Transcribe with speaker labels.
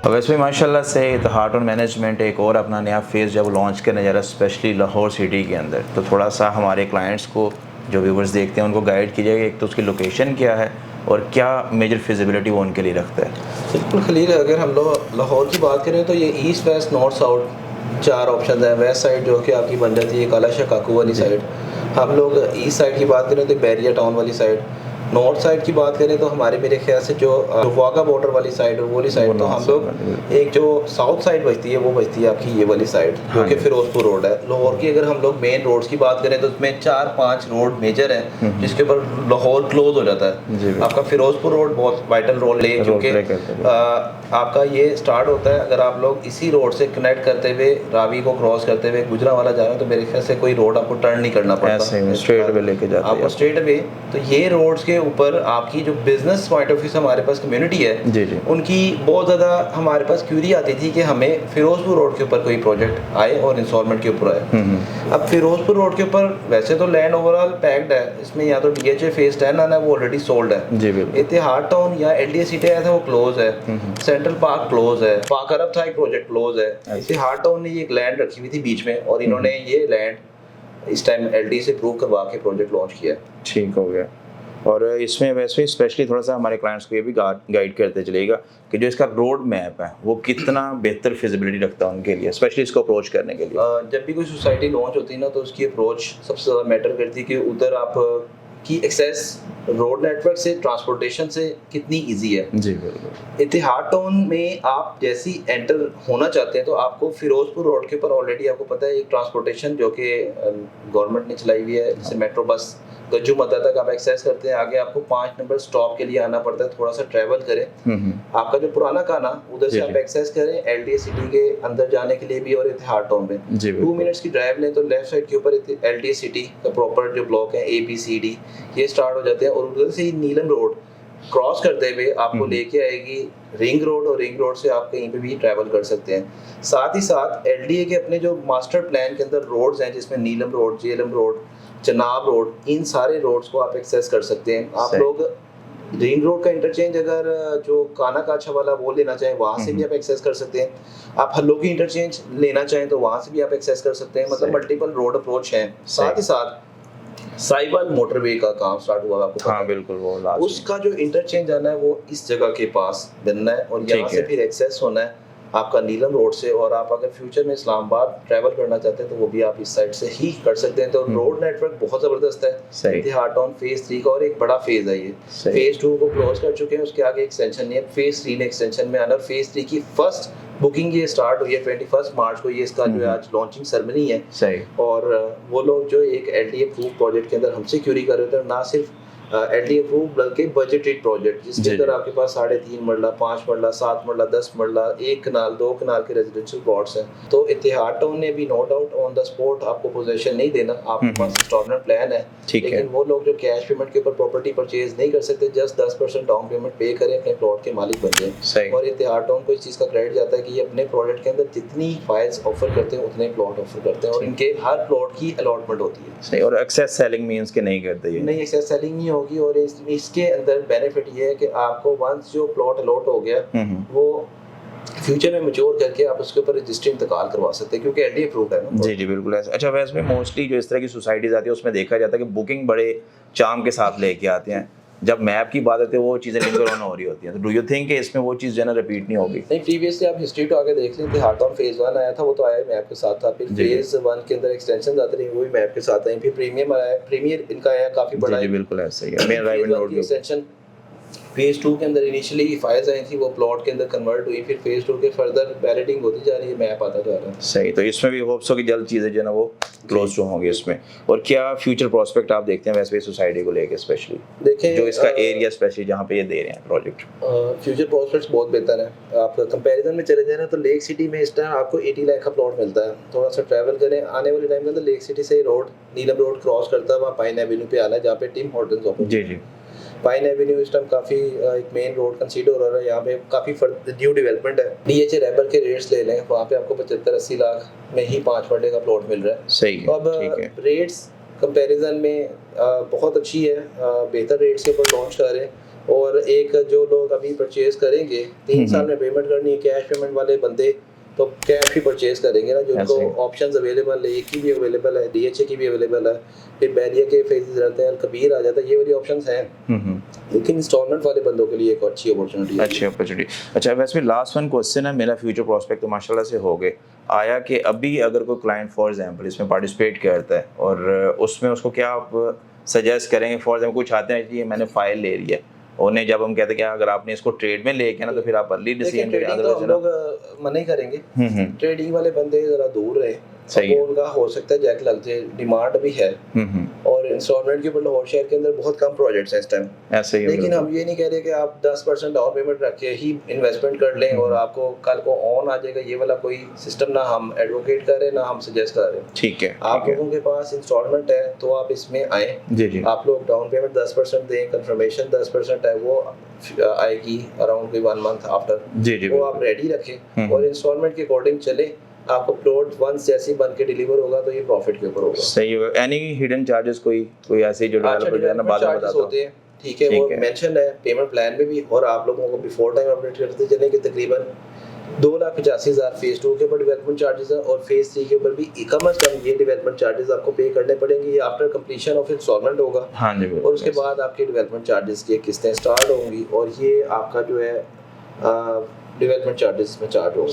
Speaker 1: वैसे भी माशाल्लाह से इत्तेहाद और मैनेजमेंट एक और अपना नया फेज़ जब लॉन्च करने जा रहा है स्पेशली लाहौर सिटी के अंदर, तो थोड़ा सा हमारे क्लाइंट्स को जो व्यूवर्स देखते हैं उनको गाइड कीजिएगा, एक तो उसकी लोकेशन क्या है और क्या मेजर फिजिबिलिटी वो उनके लिए रखता है।
Speaker 2: बिल्कुल खलील, अगर हम लोग लाहौर की बात करें तो ये east west north south 4 option है। वेस्ट साइड जो कि आपकी बन जाती है काला शाह काकू वाली साइड, हम लोग ईस्ट साइड की बात करें तो बैरिया टाउन वाली साइड, नॉर्थ साइड की बात करें तो हमारे मेरे ख्याल से जो वाघा बॉर्डर वाली साइड और वो वाली साइड, तो हम लोग एक जो साउथ साइड बचती है वो बचती है आपकी ये वाली साइड जो कि फिरोजपुर रोड है। लाहौर की अगर हम लोग मेन रोड्स की बात करें तो उसमें 4-5 रोड मेजर हैं जिसके ऊपर लाहौर क्लोज हो जाता है। आपका फिरोजपुर रोड बहुत वाइटल रोल है क्योंकि आपका ये स्टार्ट होता है, अगर आप लोग इसी रोड से कनेक्ट करते हुए रावी को क्रॉस करते हुए गुजरांवाला जा रहे हैं तो मेरे ख्याल से कोई रोड आपको टर्न नहीं करना पड़ता,
Speaker 1: स्ट्रेट वे लेके जाते हैं
Speaker 2: आपको स्ट्रेट वे। तो ये रोड्स के ऊपर आपकी जो बिजनेस पॉइंट ऑफ व्यू से हमारे पास कम्युनिटी है
Speaker 1: जी जी,
Speaker 2: उनकी बहुत ज़्यादा हमारे पास क्यूरी आती थी कि हमें फिरोजपुर रोड के ऊपर कोई प्रोजेक्ट आए और इंस्टॉलमेंट के ऊपर आए। अब फिरोजपुर रोड के ऊपर वैसे तो लैंड ओवरऑल पैक्ड है, इसमें या तो DHA फेज 10 आना है वो ऑलरेडी सोल्ड है
Speaker 1: जी बिल्कुल।
Speaker 2: इत्तेहाद टाउन या LDA सिटी आया था वो क्लोज है, सेंट्रल पार्क क्लोज है, पार्क अरब था एक प्रोजेक्ट क्लोज है। इत्तेहाद टाउन ने ये एक लैंड रखी हुई थी बीच में और इन्होंने ये लैंड इस टाइम LDA से प्रूव करवा के प्रोजेक्ट लॉन्च किया।
Speaker 1: ठीक हो गया। और इसमें वैसे स्पेशली थोड़ा सा हमारे क्लाइंट्स को ये भी गाइड करते चलेगा कि जो इसका रोड मैप है वो कितना बेहतर फिजिबिलिटी रखता है उनके लिए, स्पेशली इसको अप्रोच करने के लिए।
Speaker 2: जब भी कोई सोसाइटी लॉन्च होती है ना तो उसकी अप्रोच सबसे ज़्यादा मैटर करती है कि उधर आप की एक्सेस रोड नेटवर्क से ट्रांसपोर्टेशन से कितनी इजी है।
Speaker 1: जी बिल्कुल।
Speaker 2: इत्तेहाद टाउन में आप जैसी एंटर होना चाहते हैं तो आपको फिरोजपुर रोड के ऊपर ऑलरेडी आपको पता है एक ट्रांसपोर्टेशन जो कि गवर्नमेंट ने चलाई हुई है, जैसे मेट्रो बस गज्जू मद्दा तक आप एक्सेस करते हैं। आगे आपको 5 नंबर स्टॉप के लिए आना पड़ता है, थोड़ा सा ट्रैवल करें। आपका जो पुराना खाना उधर से आप एक्सेस करें LDA सिटी के अंदर जाने के लिए भी और इत्तेहाद टाउन में 2 मिनट्स की ड्राइव लें तो लेफ्ट साइड के ऊपर LDA सिटी का प्रॉपर जो ब्लॉक है ABCD ये स्टार्ट हो जाते हैं और उधर से ही नीलम रोड क्रॉस करते हुए आपको लेके आएगी रिंग रोड और रिंग रोड से आप कहीं पे भी ट्रैवल कर सकते हैं। साथ ही साथ LDA के अपने जो मास्टर प्लान के अंदर रोड्स हैं जिसमें Neelam road, JLM road, Chenab road, इन सारे रोड्स को आप एक्सेस कर सकते हैं। आप लोग रिंग रोड का इंटरचेंज अगर जो काना काछा वाला वो लेना चाहें वहाँ से भी आप एक्सेस कर सकते हैं। आप हल्लो की इंटरचेंज लेना चाहें तो वहाँ से भी आप एक्सेस कर सकते हैं। मतलब मल्टीपल रोड अप्रोच हैं। साथ ही साथ साइबल मोटरवे का काम स्टार्ट हुआ आपको पता है?
Speaker 1: बिल्कुल, वो
Speaker 2: उसका जो इंटरचेंज आना है वो इस जगह के पास बनना है और यहाँ से फिर एक्सेस होना है आपका नीलम रोड से। और आप अगर फ्यूचर में इस्लामाबाद ट्रैवल करना चाहते हैं तो वो भी आप इस साइड से ही कर सकते हैं। तो रोड नेटवर्क बहुत ज़बरदस्त है। इत्तेहाद टाउन फेज 3 का और एक बड़ा फेज है ये। फेज 2 को क्लोज कर चुके हैं, उसके आगे एक्सटेंशन नहीं है। फेज 3 ने एक्सटेंशन में आना। फेज 3 की फर्स्ट बुकिंग ये स्टार्ट हुई है 21 मार्च को, ये इसका जो है आज लॉन्चिंग सेरेमनी है।
Speaker 1: सही।
Speaker 2: और वो लोग जो एक LDA अप्रूव प्रोजेक्ट के अंदर हमसे क्यूरी कर रहे थे, ना सिर्फ LDA अप्रूव बल्कि बजटेड प्रोजेक्ट जिसके अंदर आपके पास 3.5 मरला, 5 मरला, 7 मरला, 10 मरला, 1 कनाल, 2 कनाल के रेजिडेंशियल प्लॉट्स हैं। तो इत्तेहाद टाउन ने भी no doubt on the spot आपको पोजीशन नहीं देना, आपके पास इंस्टॉलमेंट प्लान है। लेकिन वो लोग जो कैश पेमेंट के ऊपर प्रॉपर्टी परचेज नहीं कर सकते, जस्ट 10% डाउन पेमेंट पे करें, अपने प्लॉट के मालिक बन जाए। और इत्तेहाद टाउन को इस चीज़ का क्रेडिट जाता है कि ये अपने प्रोजेक्ट के अंदर जितनी फाइल्स ऑफर करते हैं उतने प्लॉट ऑफर करते हैं और इनके हर प्लॉट की अलॉटमेंट होती है।
Speaker 1: सही। और एक्सेस सेलिंग मींस के नहीं करते ये,
Speaker 2: नहीं एक्सेस सेलिंग नहीं होगी। और इसके अंदर बेनिफिट ये है कि आपको वंस जो प्लॉट अलॉट हो गया वो फ्यूचर में मैच्योर करके आप उसके ऊपर रजिस्ट्री इंतकाल करवा सकते हैं क्योंकि LDA अप्रूव्ड है ना।
Speaker 1: जी जी बिल्कुल ऐसा। अच्छा, वैसे में मोस्टली जो इस तरह की सोसाइटीज आती है उसमें देखा जाता है कि बुकिंग बड़े चाम के साथ लेके आते हैं, जब मैप की बात आती है वो चीज़ें लिंक ऑन हो रही होती हैं। तो डू यू थिंक कि इसमें वो चीज़ जो है ना रिपीट नहीं होगी?
Speaker 2: नहीं, प्रीवियसली आप हिस्ट्री तो आगे देख लेते हैं। हार्ट ऑन फेज 1 आया था वो तो आया मैप के साथ था, फिर फेज 1 के अंदर एक्सटेंशन आते रहे वो भी मैप के साथ आए, फिर प्रीमियम आया, प्रीमियर इनका आया काफ़ी बड़ा।
Speaker 1: जी बिल्कुल ऐसा ही है। मेन ड्राइव रोड की
Speaker 2: एक्सटेंशन फेज 2 के अंदर इनिशियली फाइल्स आई थी वो प्लॉट के अंदर कन्वर्ट हुई, फिर फेज 2 के फर्दर बैलेटिंग होती जा रही है, मैप आता जा रहा है।
Speaker 1: सही। तो इसमें भी होप्स हो कि जल्द चीज़ें जो है ना वो क्लोज टू होंगी इसमें। और क्या फ्यूचर प्रोस्पेक्ट आप देखते हैं वैसे भी सोसाइटी को लेके, स्पेशली
Speaker 2: देखें
Speaker 1: जो इसका एरिया स्पेशली जहाँ पे ये दे रहे हैं प्रोजेक्ट?
Speaker 2: फ्यूचर प्रोस्पेक्ट्स बहुत बेहतर है। आप कंपैरिजन में चले जाए ना तो लेक सिटी में इस टाइम आपको 80 लाख का प्लॉट मिलता है। थोड़ा सा ट्रैवल करें आने वाले टाइम के अंदर लेक सिटी से रोड नीलम रोड क्रॉस करता है, वहाँ पाइन एवेन्यू पे आना है जहाँ पे टिम हॉर्टन्स ओपन।
Speaker 1: जी जी।
Speaker 2: पाइन एवेन्यू इस टाइम काफ़ी एक मेन रोड कंसीडर हो रहा है, यहाँ पे काफ़ी न्यू डेवलपमेंट है। DHA रेबल के रेट्स ले लें, वहाँ पे आपको 75-80 लाख में ही 5 मरले का प्लॉट मिल रहा है।
Speaker 1: सही।
Speaker 2: तो अब रेट्स कंपैरिजन में बहुत अच्छी है, बेहतर रेट्स के ऊपर लॉन्च कर रहे हैं और एक जो लोग अभी परचेज करेंगे 3 साल में पेमेंट करनी है, कैश पेमेंट वाले बंदे तो कैश ही परचेज करेंगे ना, जिनको
Speaker 1: ऐसे ही।
Speaker 2: ऑप्शंस अवेलेबल है, एक की भी अवेलेबल है, डीएचए की भी अवेलेबल है, फिर बैरियर के फेजेस रहते हैं, कबीर आ जाता है, ये वाली ऑप्शंस हैं। लेकिन इंस्टॉलमेंट वाले बंदों के लिए एक अच्छी अपॉर्चुनिटी है।
Speaker 1: अच्छी अपॉर्चुनिटी। अच्छा वैसे लास्ट वन क्वेश्चन है मेरा, फ्यूचर प्रोस्पेक्ट तो माशाल्लाह से हो गए आया कि अभी अगर कोई क्लाइंट फॉर एग्जांपल इसमें पार्टिसिपेट करता है और उसमें उसको क्या आप सजेस्ट करेंगे? फॉर एग्जांपल कुछ आते हैं कि ये मैंने फाइल ले ली है, उन्हें जब हम कहते हैं कि अगर आपने इसको ट्रेड में लेके ना तो फिर आप अर्ली
Speaker 2: लेकिन
Speaker 1: डिसीजन
Speaker 2: ट्रेडिंग तो हम लोग मना ही करेंगे, ट्रेडिंग वाले बंदे जरा दूर रहे,
Speaker 1: सही है।
Speaker 2: उनका हो सकता है जैक लग जाए, डिमांड भी है और इंस्टॉलमेंट के ऊपर लाहौर शहर के अंदर बहुत कम प्रोजेक्ट्स हैं इस टाइम।
Speaker 1: ऐसे ही
Speaker 2: लेकिन हम ये नहीं कह रहे कि आप 10% डाउन पेमेंट रख के ही इन्वेस्टमेंट कर लें और आपको कल को ऑन आ जाएगा, ये वाला कोई सिस्टम ना हम एडवोकेट कर रहे हैं ना हम सजेस्ट कर रहे हैं।
Speaker 1: ठीक है,
Speaker 2: आप लोगों के पास इंस्टॉलमेंट है तो आप इसमें आए,
Speaker 1: जी
Speaker 2: आप लोग डाउन पेमेंट 10% दें, कंफर्मेशन 10% है वो आएगी अराउंड कोई 1 मंथ आफ्टर,
Speaker 1: जी
Speaker 2: वो आप रेडी रखें और इंस्टॉलमेंट के अकॉर्डिंग चले। आपको प्लॉट वंस जैसे बन के डिलीवर होगा तो ये प्रॉफिट के ऊपर होगा।
Speaker 1: सही होगा। एनी हिडन चार्जेस कोई ऐसे जो डेवलपर जो है ना बाद में बताता
Speaker 2: होते हैं, ठीक है, वो मेंशन है पेमेंट प्लान में भी और आप लोगों को बिफोर टाइम अपडेट करते चलें कि तकरीबन 2,85,000 फेज 2 के ऊपर डेवलपमेंट चार्जेस है और फेज 3 के ऊपर भी कम अज कम ये डेवलपमेंट चार्जेस आपको पे करने पड़ेंगे। ये आफ्टर कंप्लीशन ऑफ इंस्टॉलमेंट होगा।
Speaker 1: हाँ जी,
Speaker 2: और उसके बाद आपके डेवलपमेंट चार्जेस की किस्तें स्टार्ट होंगी और ये आपका जो है डेवलपमेंट चार्जेस में चार्ज होगा।